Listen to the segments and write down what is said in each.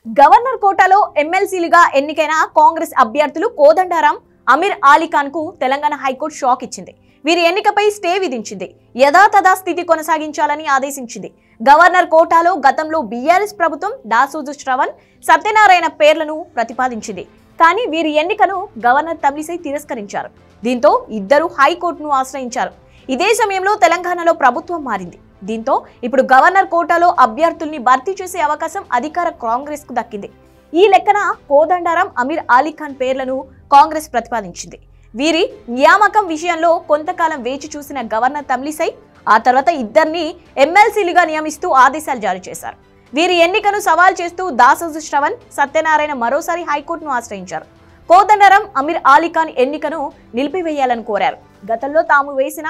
Governor కోటాలో ఎమ్మెల్సీలుగా ఎన్నికైన కాంగ్రెస్ అభ్యర్థులు కోదండరాం, అమీర్ అలీ ఖాన్ కు తెలంగాణ హైకోర్టు షాక్ ఇచ్చింది. వీరి ఎన్నికపై స్టే విధించింది. యథాతథ స్థితి కొనసాగించాలని ఆదేశించింది. గవర్నర్ కోటాలో గతంలో బీఆర్ఎస్ ప్రభుత్వం దాసోజు శ్రవణ్, సత్యనారాయణ పేర్లను ప్రతిపాదించింది. కానీ వీరి ఎన్నికను గవర్నర్ తమిళిసై తిరస్కరించారు. దీంతో ఇద్దరు హైకోర్టును ఆశ్రయించారు. ఇదే సమయంలో తెలంగాణలో ప్రభుత్వం మారింది. దీంతో ఇప్పుడు గవర్నర్ కోటాలో అభ్యర్థుల్ని భర్తీ చేసే అవకాశం అధికార కాంగ్రెస్ కు దక్కింది. ఈ లెక్కన కోదండరాం, అమీర్ అలీ ఖాన్ పేర్లను కాంగ్రెస్ ప్రతిపాదించింది. వీరి నియామకం విషయంలో కొంతకాలం వేచి చూసిన గవర్నర్ తమిళిసై ఆ తర్వాత ఇద్దరిని ఎమ్మెల్సీలుగా నియమిస్తూ ఆదేశాలు జారీ చేశారు. వీరి ఎన్నికను సవాల్ చేస్తూ దాసోజు శ్రవణ్, సత్యనారాయణ మరోసారి హైకోర్టును ఆశ్రయించారు. కోదండరాం, అమీర్ అలీ ఖాన్ ఎన్నికను నిలిపివేయాలని కోరారు. గతంలో తాము వేసిన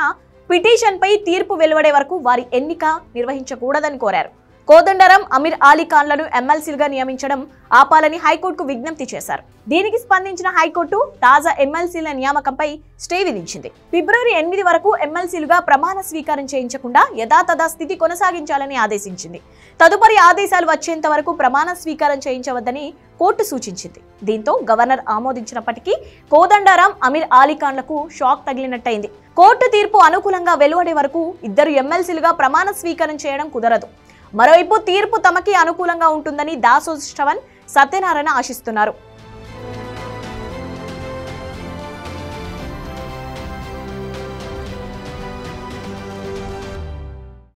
పిటిషన్పై తీర్పు వెలువడే వరకు వారి ఎన్నిక నిర్వహించకూడదని కోరారు. కోదండరాం, అమీర్ అలీ ఖాన్లను ఎమ్మెల్సీలుగా నియమించడం ఆపాలని హైకోర్టుకు విజ్ఞప్తి చేశారు. దీనికి స్పందించిన హైకోర్టు తాజా ఎమ్మెల్సీల నియామకంపై స్టే విధించింది. ఫిబ్రవరి 8 వరకు ఎమ్మెల్సీలుగా ప్రమాణ స్వీకారం చేయించకుండా యథాతథ స్థితి కొనసాగించాలని ఆదేశించింది. తదుపరి ఆదేశాలు వచ్చేంత వరకు ప్రమాణ స్వీకారం చేయించవద్దని కోర్టు సూచించింది. దీంతో గవర్నర్ ఆమోదించినప్పటికీ కోదండరాం, అమీర్ అలీ ఖాన్లకు షాక్ తగిలినట్టయింది. కోర్టు తీర్పు అనుకూలంగా వెలువడే వరకు ఇద్దరు ఎమ్మెల్సీలుగా ప్రమాణ స్వీకారం చేయడం కుదరదు. మరోవైపు తీర్పు తమకి అనుకూలంగా ఉంటుందని దాసోజు శ్రవణ్, సత్యనారాయణ ఆశిస్తున్నారు.